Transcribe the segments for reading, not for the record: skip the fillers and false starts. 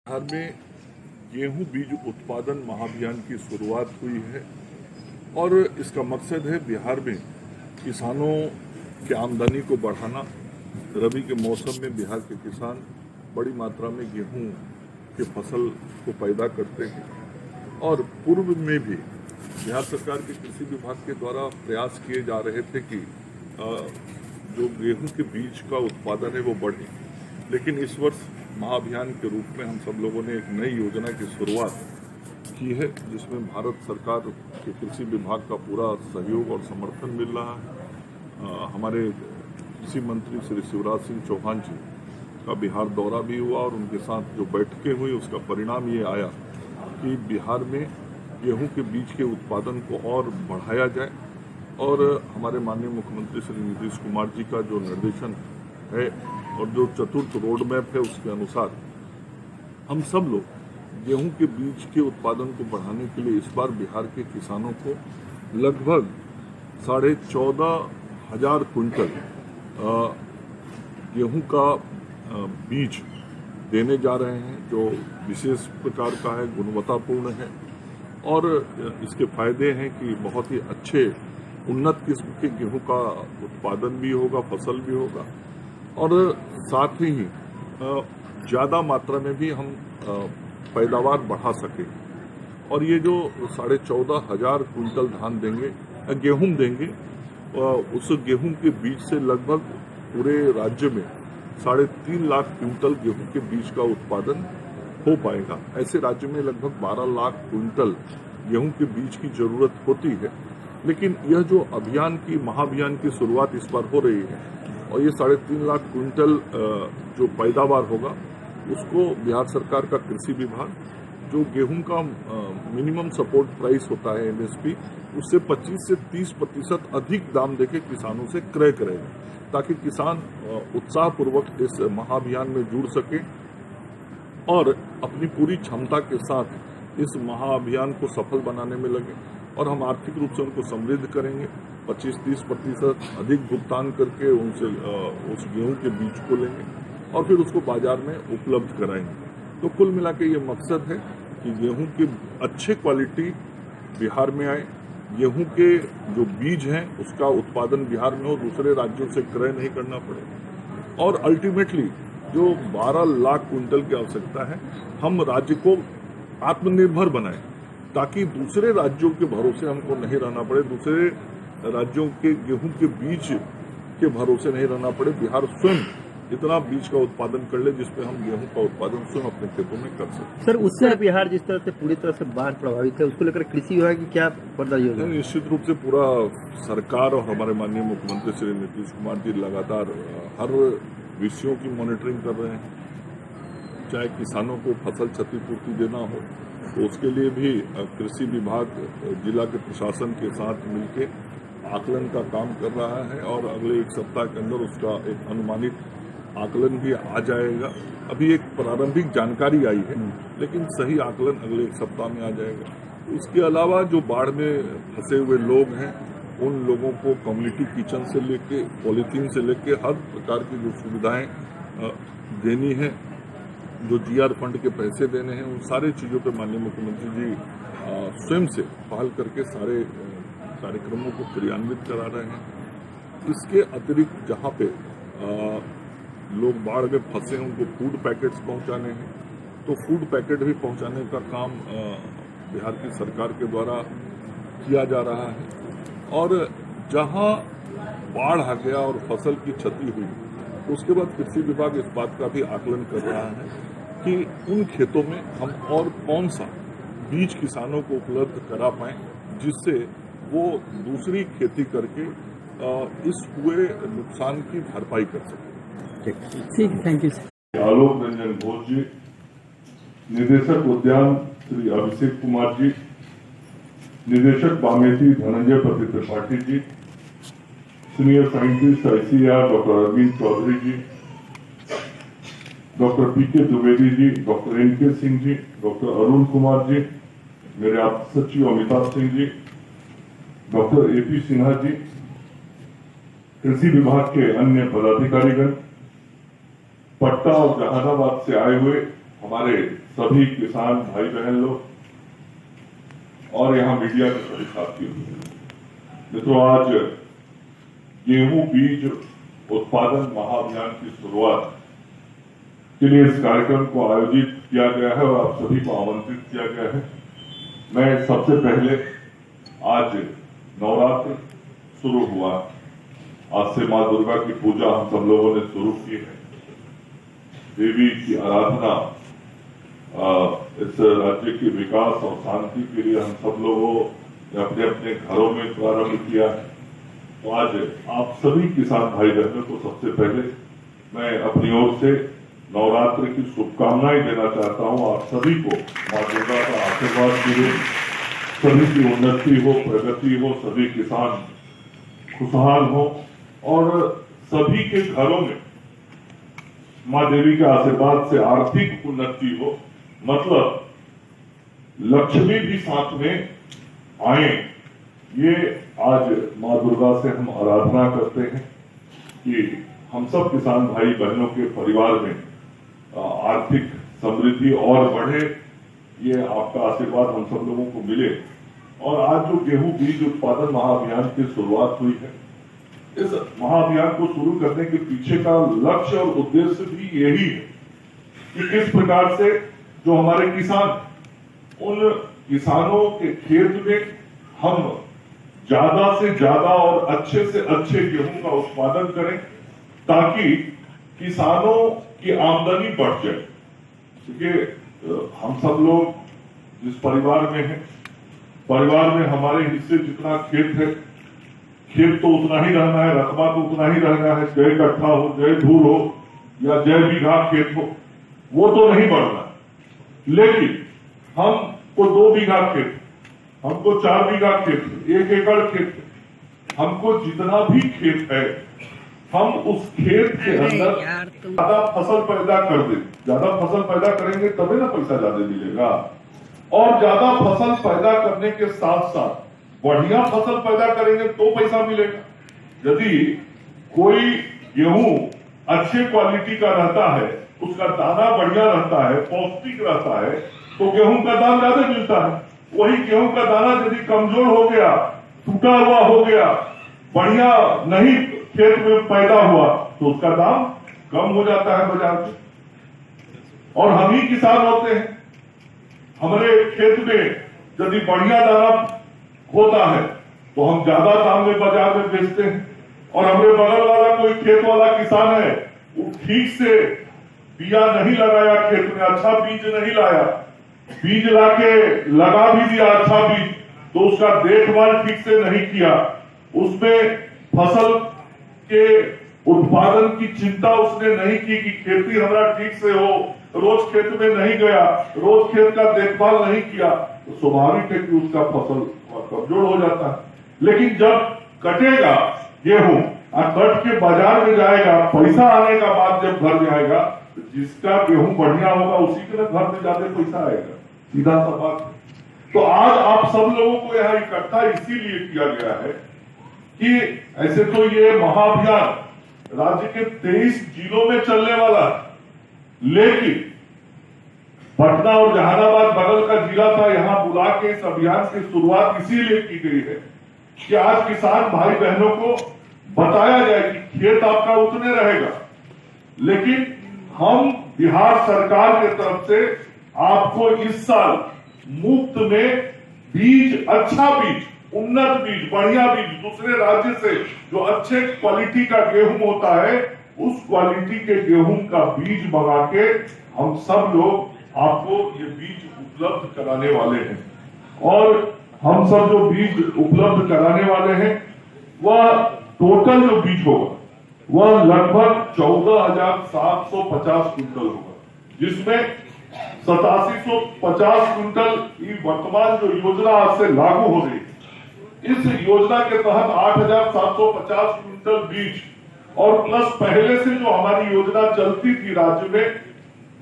बिहार में गेहूं बीज उत्पादन महाअभियान की शुरुआत हुई है और इसका मकसद है बिहार में किसानों की आमदनी को बढ़ाना। रबी के मौसम में बिहार के किसान बड़ी मात्रा में गेहूं के फसल को पैदा करते हैं और पूर्व में भी बिहार सरकार के कृषि विभाग के द्वारा प्रयास किए जा रहे थे कि जो गेहूं के बीज का उत्पादन है वो बढ़े, लेकिन इस वर्ष महाअभियान के रूप में हम सब लोगों ने एक नई योजना की शुरुआत की है जिसमें भारत सरकार के कृषि विभाग का पूरा सहयोग और समर्थन मिल रहा है। हमारे कृषि मंत्री श्री शिवराज सिंह चौहान जी का बिहार दौरा भी हुआ और उनके साथ जो बैठकें हुई उसका परिणाम ये आया कि बिहार में गेहूं के बीज के उत्पादन को और बढ़ाया जाए और हमारे माननीय मुख्यमंत्री श्री नीतीश कुमार जी का जो निर्देशन है और जो चतुर्थ रोड मैप है उसके अनुसार हम सब लोग गेहूं के बीज के उत्पादन को बढ़ाने के लिए इस बार बिहार के किसानों को लगभग 14,500 क्विंटल गेहूं का बीज देने जा रहे हैं जो विशेष प्रकार का है, गुणवत्तापूर्ण है और इसके फायदे हैं कि बहुत ही अच्छे उन्नत किस्म के गेहूं का उत्पादन भी होगा, फसल भी होगा और साथ ही ज़्यादा मात्रा में भी हम पैदावार बढ़ा सकें। और ये जो 14,500 क्विंटल धान देंगे, गेहूं देंगे, उस गेहूं के बीज से लगभग पूरे राज्य में 3.5 लाख क्विंटल गेहूं के बीज का उत्पादन हो पाएगा। ऐसे राज्य में लगभग 12 लाख क्विंटल गेहूं के बीज की जरूरत होती है, लेकिन यह जो अभियान की महाअभियान की शुरुआत इस बार हो रही है और ये 3.5 लाख क्विंटल जो पैदावार होगा उसको बिहार सरकार का कृषि विभाग जो गेहूं का मिनिमम सपोर्ट प्राइस होता है MSP उससे 25 से 30% अधिक दाम देके किसानों से क्रय करेगा ताकि किसान उत्साहपूर्वक इस महाअभियान में जुड़ सके और अपनी पूरी क्षमता के साथ इस महाअभियान को सफल बनाने में लगे और हम आर्थिक रूप से उनको समृद्ध करेंगे। 25-30% अधिक भुगतान करके उनसे उस गेहूं के बीज को लेंगे और फिर उसको बाजार में उपलब्ध कराएंगे। तो कुल मिला के ये मकसद है कि गेहूं की अच्छे क्वालिटी बिहार में आए, गेहूं के जो बीज हैं उसका उत्पादन बिहार में हो, दूसरे राज्यों से क्रय नहीं करना पड़े और अल्टीमेटली जो 12 लाख क्विंटल की आवश्यकता है हम राज्य को आत्मनिर्भर बनाएं ताकि दूसरे राज्यों के भरोसे हमको नहीं रहना पड़े, दूसरे राज्यों के गेहूं के बीज के भरोसे नहीं रहना पड़े। बिहार स्वयं इतना बीज का उत्पादन कर ले जिसपे हम गेहूं का उत्पादन स्वयं अपने खेतों में कर सकते। सर, उससे बिहार जिस तरह से पूरी तरह से बाढ़ प्रभावित है उसको लेकर कृषि विभाग की क्या फर्दर योजना? निश्चित रूप से पूरा सरकार और हमारे माननीय मुख्यमंत्री श्री नीतीश कुमार जी लगातार हर विषयों की मॉनिटरिंग कर रहे हैं। चाहे किसानों को फसल क्षतिपूर्ति देना हो तो उसके लिए भी कृषि विभाग जिला के प्रशासन के साथ मिलकर आकलन का काम कर रहा है और अगले एक सप्ताह के अंदर उसका एक अनुमानित आकलन भी आ जाएगा। अभी एक प्रारंभिक जानकारी आई है लेकिन सही आकलन अगले एक सप्ताह में आ जाएगा। इसके अलावा जो बाढ़ में फंसे हुए लोग हैं उन लोगों को कम्युनिटी किचन से लेके पॉलीथीन से लेके हर प्रकार की जो सुविधाएं देनी है, जो GR फंड के पैसे देने हैं, उन सारी चीज़ों पे माननीय मुख्यमंत्री जी स्वयं से पहल करके सारे कार्यक्रमों को क्रियान्वित करा रहे हैं। इसके अतिरिक्त जहाँ पे लोग बाढ़ में फंसे हैं उनको फूड पैकेट्स पहुँचाने हैं तो फूड पैकेट भी पहुँचाने का काम बिहार की सरकार के द्वारा किया जा रहा है और जहाँ बाढ़ आ गया और फसल की क्षति हुई उसके बाद कृषि विभाग इस बात का भी आकलन कर रहा है कि उन खेतों में हम और कौन सा बीज किसानों को उपलब्ध करा पाएं जिससे वो दूसरी खेती करके इस हुए नुकसान की भरपाई कर सके। ठीक, थैंक यू। आलोक रंजन घोष जी, निदेशक उद्यान श्री अभिषेक कुमार जी, निदेशक BAMETI Dhananjay Pati Tripathi ji, senior scientist ICAR doctor Arvind Chaudhary ji, doctor PK Dwivedi ji, doctor NK Singh ji, doctor Arun Kumar ji, मेरे आप सचिव अमिताभ सिंह जी, डॉक्टर AP सिन्हा जी, कृषि विभाग के अन्य पदाधिकारीगण, पटना और जहानाबाद से आए हुए हमारे सभी किसान भाई बहन लोग और यहाँ मीडिया के सभी साथियों, मित्रों, आज गेहूं बीज उत्पादन महाअभियान की शुरुआत के लिए इस कार्यक्रम को आयोजित किया गया है और आप सभी को आमंत्रित किया गया है। मैं सबसे पहले आज नवरात्र शुरू हुआ, आज से मां दुर्गा की पूजा हम सब लोगों ने शुरू की है। देवी की आराधना इस राज्य के विकास और शांति के लिए हम सब लोगों ने अपने अपने घरों में प्रारंभ किया है। तो आज आप सभी किसान भाई बहनों को सबसे पहले मैं अपनी ओर से नवरात्र की शुभकामनाएं देना चाहता हूं। आप सभी को मां दुर्गा का आशीर्वाद मिले, सभी की उन्नति हो, प्रगति हो, सभी किसान खुशहाल हो और सभी के घरों में मां देवी के आशीर्वाद से आर्थिक उन्नति हो, मतलब लक्ष्मी भी साथ में आए। ये आज मां दुर्गा से हम आराधना करते हैं कि हम सब किसान भाई बहनों के परिवार में आर्थिक समृद्धि और बढ़े, ये आपका आशीर्वाद हम सब लोगों को मिले। और आज जो गेहूं बीज उत्पादन महाअभियान की शुरुआत हुई है, इस महाअभियान को शुरू करने के पीछे का लक्ष्य और उद्देश्य भी यही है कि किस प्रकार से जो हमारे किसान, उन किसानों के खेत में हम ज्यादा से ज्यादा और अच्छे से अच्छे गेहूं का उत्पादन करें ताकि किसानों की आमदनी बढ़ जाए। क्योंकि हम सब लोग जिस परिवार में हैं, परिवार में हमारे हिस्से जितना खेत है, खेत तो उतना ही रहना है, रकबा तो उतना ही रहना है, जय कट्ठा हो, जय धूर हो या जय बीघा खेत हो, वो तो नहीं बढ़ना। लेकिन हमको 2 बीघा खेत, हमको 4 बीघा खेत, 1 एकड़ खेत, हमको जितना भी खेत है, हम उस खेत के अंदर ज्यादा फसल पैदा कर दें। ज्यादा फसल पैदा करेंगे तभी ना पैसा ज्यादा मिलेगा। और ज्यादा फसल पैदा करने के साथ साथ बढ़िया फसल पैदा करेंगे तो पैसा मिलेगा। यदि कोई गेहूं अच्छे क्वालिटी का रहता है, उसका दाना बढ़िया रहता है, पौष्टिक रहता है, तो गेहूं का दाम ज्यादा मिलता है। वही गेहूं का दाना यदि कमजोर हो गया, टूटा हुआ हो गया, बढ़िया नहीं खेत में पैदा हुआ, तो उसका दाम कम हो जाता है बाजार में। और हम ही किसान होते हैं, हमारे खेत में यदि बढ़िया दाना होता है तो हम ज्यादा दाम में बाजार में बेचते हैं। और हमारे बगल वाला कोई खेत वाला किसान है, वो ठीक से बिया नहीं लगाया, खेत में अच्छा बीज नहीं लाया, बीज लाके लगा भी दिया अच्छा बीज, तो उसका देखभाल ठीक से नहीं किया, उसमें फसल के उत्पादन की चिंता उसने नहीं की कि खेती हमारा ठीक से हो, रोज खेत में नहीं गया, रोज खेत का देखभाल नहीं किया, तो स्वाभाविक है कि उसका फसल कमजोर हो जाता है। लेकिन जब कटेगा गेहूं और कट के बाजार में जाएगा, पैसा आने का बाद जब घर में आएगा, तो जिसका गेहूं बढ़िया होगा उसी के घर में ज्यादा पैसा आएगा, सीधा सा बात। तो आज आप सब लोगों को यहाँ इकट्ठा इसीलिए किया गया है कि ऐसे तो ये महाअभियान राज्य के 23 जिलों में चलने वाला, लेकिन पटना और जहानाबाद बगल का जिला था, यहाँ बुला के इस अभियान की शुरुआत इसीलिए की गई है कि आज किसान भाई बहनों को बताया जाए कि खेत आपका उतने रहेगा, लेकिन हम बिहार सरकार की तरफ से आपको इस साल मुफ्त में बीज, अच्छा बीज, उन्नत बीज, बढ़िया बीज, दूसरे राज्य से जो अच्छे क्वालिटी का गेहूं होता है, उस क्वालिटी के गेहूं का बीज मंगा के हम सब लोग आपको ये बीज उपलब्ध कराने वाले हैं। और हम सब जो बीज उपलब्ध कराने वाले हैं, वह टोटल जो बीज होगा वह लगभग 14,750 क्विंटल होगा, जिसमें 8750 क्विंटल वर्तमान जो योजना आज से लागू हो रही है, इस योजना के तहत 8,750 क्विंटल बीज और प्लस पहले से जो हमारी योजना चलती थी राज्य में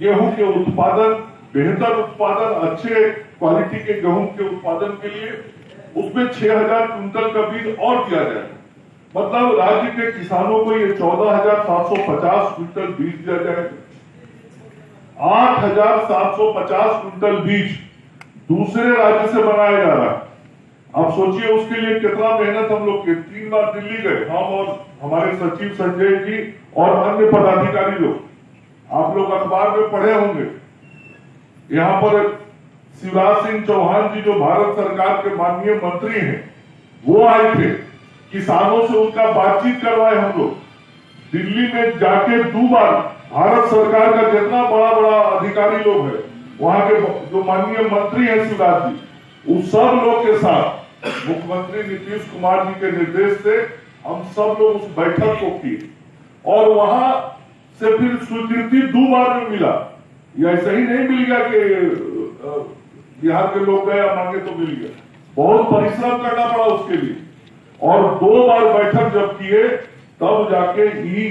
गेहूं के उत्पादन, बेहतर उत्पादन, अच्छे क्वालिटी के गेहूं के उत्पादन के लिए, उसमें 6,000 क्विंटल का बीज और दिया जाएगा। मतलब राज्य के किसानों को ये 14,750 क्विंटल बीज दिया जाएगा। 8,750 क्विंटल बीज दूसरे राज्य से बनाया जा रहा है। आप सोचिए उसके लिए कितना मेहनत हम लोग के। 3 बार दिल्ली गए, हम और हमारे सचिव संजय जी और अन्य पदाधिकारी लोग। आप लोग अखबार में पढ़े होंगे, यहाँ पर शिवराज सिंह चौहान जी जो भारत सरकार के माननीय मंत्री हैं, वो आए थे। किसानों से उनका बातचीत करवाए हम लोग। दिल्ली में जाके 2 बार भारत सरकार का जितना बड़ा बड़ा अधिकारी लोग है, वहां के जो माननीय मंत्री हैं शिवराज जी, उस सब लोग के साथ मुख्यमंत्री नीतीश कुमार जी के निर्देश से हम सब लोग उस बैठक को किए और वहां से फिर स्वीकृति 2 बार में मिला। ये ऐसा ही नहीं मिल गया कि बिहार के लोग गए मांगे तो मिल गया। बहुत परिश्रम करना पड़ा उसके लिए और 2 बार बैठक जब किए तब जाके ही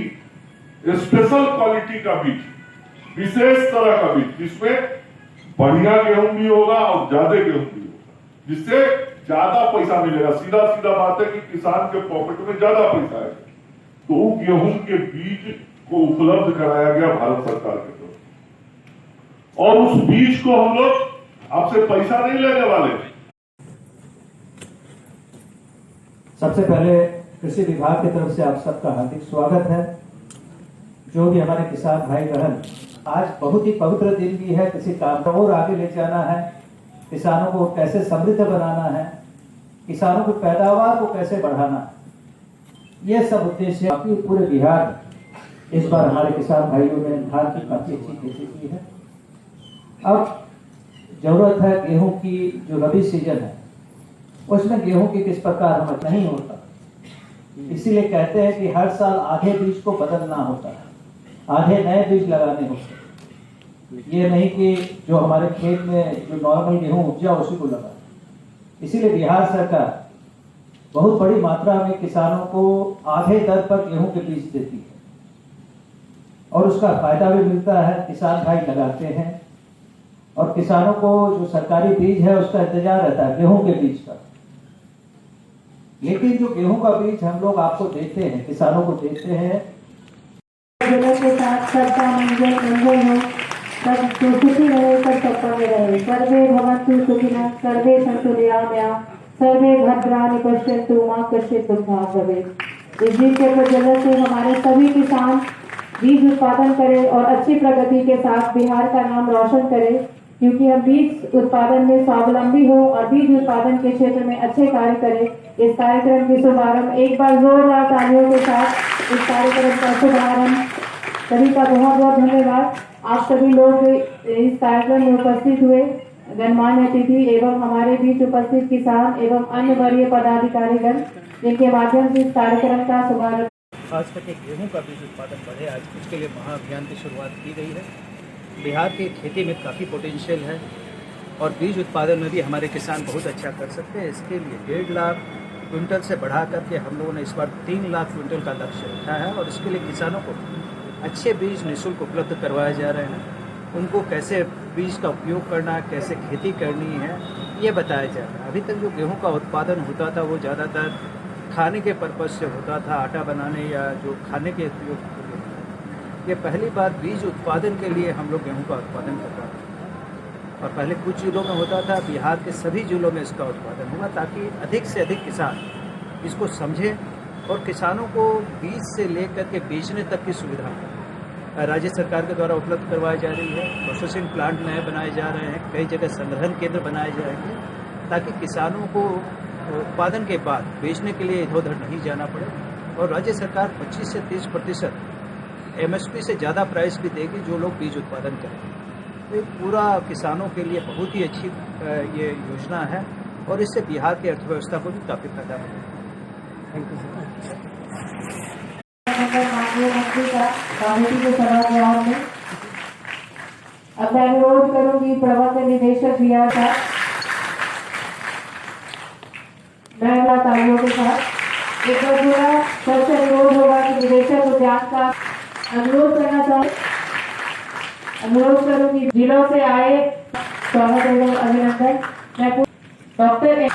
स्पेशल क्वालिटी का बीज, विशेष तरह का बीज, जिसमें बढ़िया गेहूं भी होगा और ज्यादा गेहूं भी होगा, जिससे ज्यादा पैसा मिलेगा। सीधा सीधा बात है कि किसान के पॉकेट में ज्यादा पैसा है। तो गेहूं के बीज को उपलब्ध कराया गया भारत सरकार की तरफ और उस बीज को हम लोग आपसे पैसा नहीं लेने वाले। सबसे पहले कृषि विभाग की तरफ से आप सबका हार्दिक स्वागत है। जो भी हमारे किसान भाई बहन, आज बहुत ही पवित्र दिन भी है। किसी काम को और आगे ले जाना है, किसानों को कैसे समृद्ध बनाना है, किसानों की पैदावार को कैसे बढ़ाना है, ये सब उद्देश्य काफी पूरे बिहार में इस बार हमारे किसान भाइयों ने धान की काफी अच्छी खेती की है। अब जरूरत है गेहूं की, जो रबी सीजन है उसमें गेहूं की किस प्रकार हम नहीं होता, इसीलिए कहते हैं कि हर साल आधे बीज को बदलना होता है, आधे नए बीज लगाने होते हैं। ये नहीं कि जो हमारे खेत में जो नॉर्मल गेहूं उपजा उसी को लगा। इसीलिए बिहार सरकार बहुत बड़ी मात्रा में किसानों को आधे दर पर गेहूं के बीज देती है और उसका फायदा भी मिलता है। किसान भाई लगाते हैं और किसानों को जो सरकारी बीज है उसका इंतजार रहता है गेहूं के बीज का। लेकिन जो गेहूं का बीज हम लोग आपको देते हैं, किसानों को देते हैं, के साथ सबका मंगल मंगल हो, सब सुखी रहे, सब सपा में रहे। सर्वे भवन्तु सुखिनः, सर्वे सन्तु निरामयाः, सर्वे भद्राणि पश्यन्तु मा कश्चित् दुःखभाग् भवेत्। इस बीज के प्रज्वलन से हमारे सभी किसान बीज उत्पादन करें और अच्छी प्रगति के साथ बिहार का नाम रोशन करें, क्योंकि हम बीज उत्पादन में स्वावलंबी हो और बीज उत्पादन के क्षेत्र में अच्छे कार्य करें। इस कार्यक्रम की शुभारंभ एक बार जोरदार तालियों के साथ इस कार्यक्रम का शुभारंभ। सभी का बहुत बहुत धन्यवाद। आप सभी लोग इस कार्यक्रम में उपस्थित हुए, गणमान्य अतिथि एवं हमारे बीच उपस्थित किसान एवं अन्य वरीय पदाधिकारीगण, जिनके माध्यम से इस कार्यक्रम का शुभारंभ। खास करके गेहूं का बीज उत्पादन बढ़े, आज उसके लिए महाअभियान की शुरुआत की गई है। बिहार की खेती में काफ़ी पोटेंशियल है और बीज उत्पादन में भी हमारे किसान बहुत अच्छा कर सकते हैं। इसके लिए 1.5 लाख क्विंटल से बढ़ा करके हम लोगों ने इस बार 3 लाख क्विंटल का लक्ष्य रखा है और इसके लिए किसानों को अच्छे बीज निःशुल्क उपलब्ध करवाए जा रहे हैं। उनको कैसे बीज का उपयोग करना है, कैसे खेती करनी है, ये बताया जा रहा है। अभी तक जो गेहूँ का उत्पादन होता था वो ज़्यादातर खाने के पर्पज़ से होता था, आटा बनाने या जो खाने के उपयोग के लिए। ये पहली बार बीज उत्पादन के लिए हम लोग गेहूं का उत्पादन कर रहे हैं और पहले कुछ जिलों में होता था, बिहार के सभी जिलों में इसका उत्पादन होगा ताकि अधिक से अधिक किसान इसको समझें और किसानों को बीज से लेकर के बेचने तक की सुविधा राज्य सरकार के द्वारा उपलब्ध करवाई जा रही है। प्रोसेसिंग प्लांट नए बनाए जा रहे हैं, कई जगह संग्रहण केंद्र बनाए जाएंगे ताकि किसानों को उत्पादन के बाद बेचने के लिए इधर उधर नहीं जाना पड़े और राज्य सरकार 25 से 30% MSP से ज़्यादा प्राइस भी देगी जो लोग बीज उत्पादन करेंगे। तो पूरा किसानों के लिए बहुत ही अच्छी ये योजना है और इससे बिहार की अर्थव्यवस्था को भी काफ़ी फायदा मिलेगा। Thank you sir. अब मैं अनुरोध करूंगी प्रबंध निदेशक बिहार का महिला तालियों के साथ एक बार पूरा सबसे अनुरोध होगा कि निदेशक उद्यान का अनुरोध करना चाहूँ। अनुरोध करूंगी जिलों से आए स्वागत एवं अभिनंदन। मैं डॉक्टर